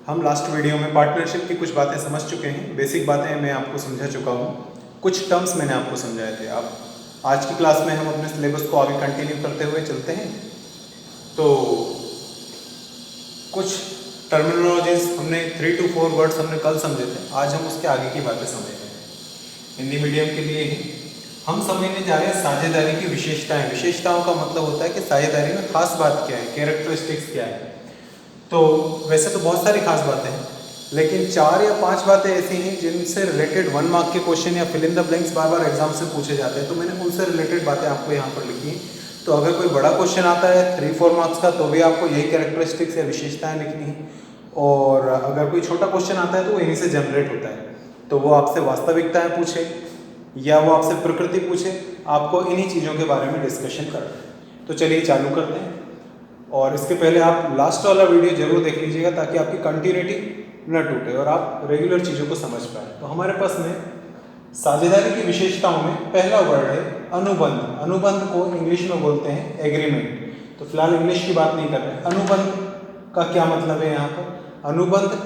हम last video में partnership की कुछ बातें समझ चुके हैं। बेसिक बातें मैं आपको समझा चुका हूँ, कुछ टर्म्स मैंने आपको समझाए थे। अब आज की क्लास में हम अपने सिलेबस को आगे कंटिन्यू करते हुए चलते हैं। तो कुछ टर्मिनोलॉजीज हमने 3 to 4 वर्ड्स हमने कल समझे थे, आज हम उसके आगे की बातें समझते हैं। हिंदी मीडियम के लिए ही हम समझने जा रहे हैं साझेदारी की विशेषताएं। विशेषताओं का मतलब होता है कि साझेदारी में खास बात क्या है, कैरेक्टरिस्टिक्स क्या है। तो वैसे तो बहुत सारी खास बातें हैं, लेकिन 4 या 5 बातें ऐसी हैं जिनसे रिलेटेड 1 मार्क के क्वेश्चन या फिल इन द ब्लैंक्स बार बार एग्जाम से पूछे जाते हैं। तो मैंने उनसे रिलेटेड बातें आपको यहाँ पर लिखी हैं। तो अगर कोई बड़ा क्वेश्चन आता है 3-4 मार्क्स का, तो भी आपको यही कैरेक्टरिस्टिक्स या विशेषताएं लिखनी है। और अगर कोई छोटा क्वेश्चन आता है तो वो इन्हीं से जनरेट होता है। तो वो आपसे वास्तविकताएं पूछे या वो आपसे प्रकृति पूछे, आपको इन्हीं चीज़ों के बारे में डिस्कशन करना है। तो चलिए चालू करते हैं। और इसके पहले आप लास्ट वाला वीडियो जरूर देख लीजिएगा ताकि आपकी कंटिन्यूटी न टूटे और आप रेगुलर चीज़ों को समझ पाए। तो हमारे पास में साझेदारी की विशेषताओं में पहला वर्ड है अनुबंध। अनुबंध को इंग्लिश में बोलते हैं एग्रीमेंट। तो फिलहाल इंग्लिश की बात नहीं कर रहे। अनुबंध का क्या मतलब है यहाँ पर? अनुबंध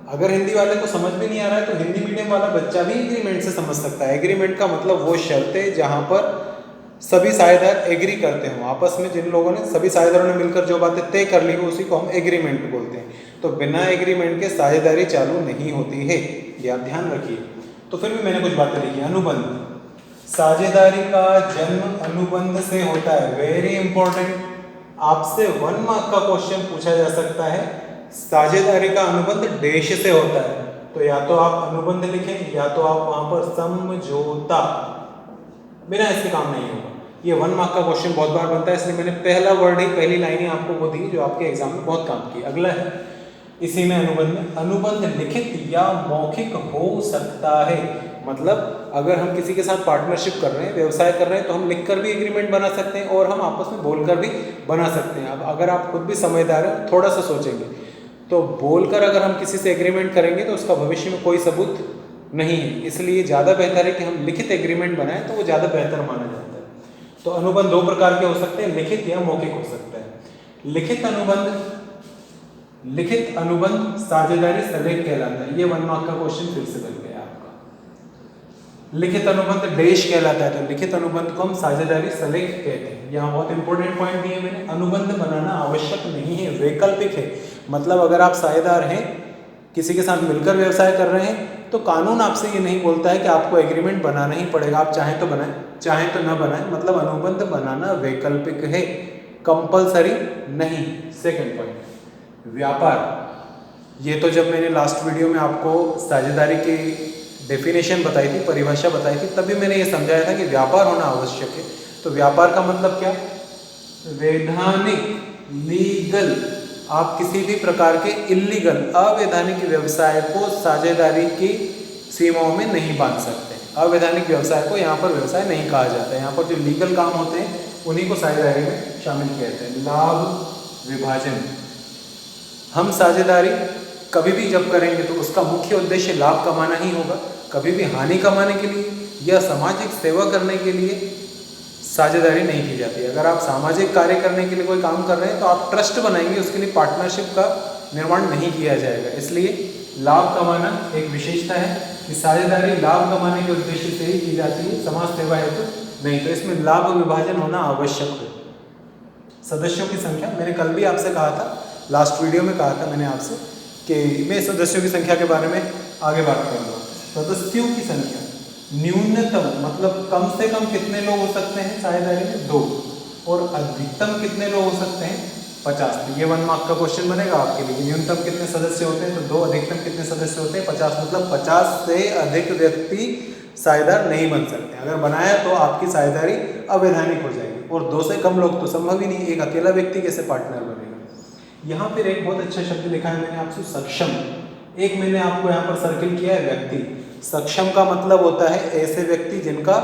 अगर हिंदी वाले को समझ भी नहीं आ रहा है तो हिंदी मीडियम वाला बच्चा भी एग्रीमेंट से समझ सकता है। एग्रीमेंट का मतलब वो शर्त है जहाँ पर सभी साझेदार एग्री करते हों। आपस में जिन लोगों ने, सभी साझेदारों ने मिलकर जो बातें तय कर ली हो उसी को हम एग्रीमेंट बोलते हैं। तो बिना एग्रीमेंट के साझेदारी चालू नहीं होती है, यह आप ध्यान रखिए। तो फिर भी मैंने कुछ बातें लिखी। अनुबंध, साझेदारी का जन्म अनुबंध से होता है। वेरी इंपॉर्टेंट, आपसे 1 मार्क का क्वेश्चन पूछा जा सकता है। साझेदारी का अनुबंध देश से होता है। तो या तो आप अनुबंध लिखें या तो आप वहां पर समझौता, बिना इसके काम नहीं होगा। ये 1 मार्क का क्वेश्चन बहुत बार बनता है, इसलिए मैंने पहला वर्ड ही, पहली लाइन ही आपको वो दी जो आपके एग्जाम में बहुत काम की। अगला है इसी में अनुबंध में, अनुबंध लिखित या मौखिक हो सकता है। मतलब अगर हम किसी के साथ पार्टनरशिप कर रहे हैं, व्यवसाय कर रहे हैं, तो हम लिखकर भी एग्रीमेंट बना सकते हैं और हम आपस में बोलकर भी बना सकते हैं। अब अगर आप खुद भी समझदार हैं, थोड़ा सा सोचेंगे, तो बोलकर अगर हम किसी से एग्रीमेंट करेंगे तो उसका भविष्य में कोई सबूत नहीं है। इसलिए ज़्यादा बेहतर है कि हम लिखित एग्रीमेंट बनाएं, तो वो ज़्यादा बेहतर माना जाता है। तो अनुबंध 2 प्रकार के हो सकते हैं, लिखित या मौखिक हो सकता है। लिखित अनुबंध साझेदारी सलेख कहलाता है। ये 1 मार्क का क्वेश्चन फिर से बन गया आपका। लिखित अनुबंध देश कहलाता है। तो लिखित अनुबंध को हम साझेदारी सलेख कहते हैं। यहाँ बहुत इंपॉर्टेंट पॉइंट दिए मैंने, अनुबंध बनाना आवश्यक नहीं है, वैकल्पिक है। मतलब अगर आप साझेदार हैं, किसी के साथ मिलकर व्यवसाय कर रहे हैं, तो कानून आपसे ये नहीं बोलता है कि आपको एग्रीमेंट बनाना ही पड़ेगा। आप चाहें तो बनाएं, चाहें तो ना बनाएं। मतलब अनुबंध बनाना वैकल्पिक है, कंपलसरी नहीं। सेकंड पॉइंट, व्यापार। ये तो जब मैंने लास्ट वीडियो में आपको साझेदारी की डेफिनेशन बताई थी, परिभाषा बताई थी, तभी मैंने ये समझाया था कि व्यापार होना आवश्यक है। तो व्यापार का मतलब क्या? वैधानिक, लीगल। आप किसी भी प्रकार के इलीगल, अवैधानिक व्यवसाय को साझेदारी की सीमाओं में नहीं बांध सकते। अवैधानिक व्यवसाय को यहाँ पर व्यवसाय नहीं कहा जाता है। यहाँ पर जो लीगल काम होते हैं उन्हीं को साझेदारी में शामिल किया जाता है। लाभ विभाजन, हम साझेदारी कभी भी जब करेंगे तो उसका मुख्य उद्देश्य लाभ कमाना ही होगा। कभी भी हानि कमाने के लिए या सामाजिक सेवा करने के लिए साझेदारी नहीं की जाती। अगर आप सामाजिक कार्य करने के लिए कोई काम कर रहे हैं तो आप ट्रस्ट बनाएंगे, उसके लिए पार्टनरशिप का निर्माण नहीं किया जाएगा। इसलिए लाभ कमाना एक विशेषता है कि साझेदारी लाभ कमाने के उद्देश्य से ही की जाती है, समाज सेवा हेतु नहीं। तो इसमें लाभ विभाजन होना आवश्यक है। सदस्यों की संख्या, मैंने कल भी आपसे कहा था, लास्ट वीडियो में कहा था मैंने आपसे कि मैं सदस्यों की संख्या के बारे में आगे बात करूँगा। सदस्यों की संख्या न्यूनतम, मतलब कम से कम कितने लोग हो सकते हैं साझेदारी में? 2। और अधिकतम कितने लोग हो सकते हैं? 50। तो ये 1 मार्क का क्वेश्चन बनेगा आपके लिए। न्यूनतम कितने सदस्य होते हैं? तो 2। अधिकतम कितने सदस्य होते हैं? 50। मतलब 50 से अधिक व्यक्ति साझेदार नहीं बन सकते। अगर बनाया तो आपकी साझेदारी अवैधानिक हो जाएगी। और 2 से कम लोग तो संभव ही नहीं। एक अकेला व्यक्ति कैसे पार्टनर बनेगा? यहाँ पर एक बहुत अच्छा शब्द लिखा है मैंने आपसे, सक्षम। एक मैंने आपको यहाँ पर सर्किल किया है, व्यक्ति। सक्षम का मतलब होता है ऐसे व्यक्ति जिनका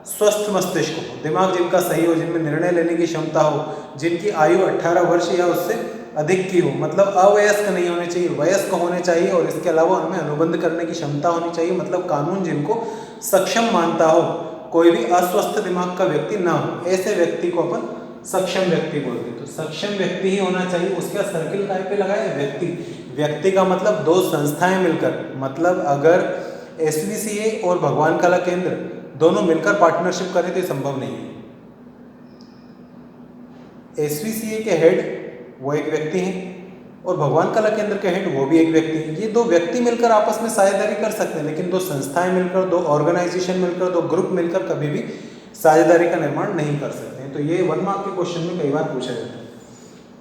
स्वस्थ मस्तिष्क हो, दिमाग जिनका सही हो, जिनमें निर्णय लेने की क्षमता हो, जिनकी आयु 18 वर्ष या उससे अधिक की हो। मतलब अवयस्क नहीं होने चाहिए, वयस्क होने चाहिए। और इसके अलावा उनमें अनुबंध करने की क्षमता होनी चाहिए। मतलब कानून जिनको सक्षम मानता हो, कोई भी अस्वस्थ दिमाग का व्यक्ति ना हो, ऐसे व्यक्ति को अपन सक्षम व्यक्ति बोलते हैं। तो सक्षम व्यक्ति ही होना चाहिए। उसका सर्किल काय पे लगाए? व्यक्ति। व्यक्ति का मतलब दो संस्थाएं मिलकर, मतलब अगर SVCA और भगवान कला केंद्र दोनों मिलकर पार्टनरशिप करें तो ये संभव नहीं है। SVCA के हेड वो एक व्यक्ति हैं और भगवान कला केंद्र के हेड वो भी एक व्यक्ति हैं। ये दो व्यक्ति मिलकर आपस में साझेदारी कर सकते हैं, लेकिन दो संस्थाएं मिलकर, दो ऑर्गेनाइजेशन मिलकर, दो ग्रुप मिलकर कभी भी साझेदारी का निर्माण नहीं कर सकते हैं। तो ये 1 मार्क के क्वेश्चन में कई बार पूछा जाता है।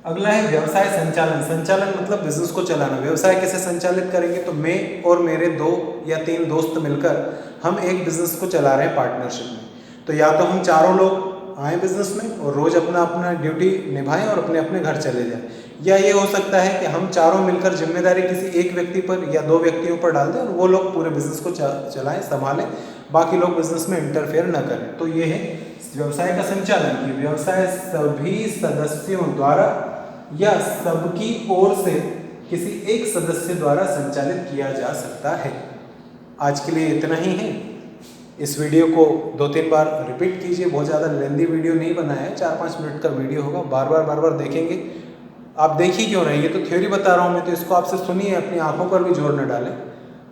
अगला है व्यवसाय संचालन। संचालन मतलब बिजनेस को चलाना। व्यवसाय कैसे संचालित करेंगे? तो मैं और मेरे 2 या 3 दोस्त मिलकर हम एक बिजनेस को चला रहे हैं पार्टनरशिप में। तो या तो हम चारों लोग आए बिजनेस में और रोज अपना अपना ड्यूटी निभाएं और अपने अपने घर चले जाएं, या ये हो सकता है कि हम चारों मिलकर जिम्मेदारी किसी एक व्यक्ति पर या 2 व्यक्तियों पर डाल दें और वो लोग पूरे बिजनेस को चलाएं, संभालें, बाकी लोग बिजनेस में इंटरफेयर न करें। तो ये है व्यवसाय का संचालन की व्यवसाय सभी सदस्यों द्वारा या सबकी ओर से किसी एक सदस्य द्वारा संचालित किया जा सकता है। आज के लिए इतना ही है। इस वीडियो को 2-3 बार रिपीट कीजिए। बहुत ज़्यादा लेंदी वीडियो नहीं बनाया है, 4-5 मिनट का वीडियो होगा। बार बार देखेंगे। आप देख ही क्यों रहे हैं? ये तो थ्योरी बता रहा हूँ मैं, तो इसको आपसे सुनिए, अपनी आंखों पर भी जोर न डालें।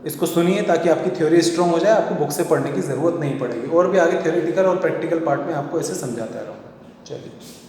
इसको सुनिए ताकि आपकी थ्योरी स्ट्रॉन्ग हो जाए, आपको बुक से पढ़ने की ज़रूरत नहीं पड़ेगी। और भी आगे थ्योरेटिकल और प्रैक्टिकल पार्ट में आपको ऐसे समझाता रहूँ। चलिए।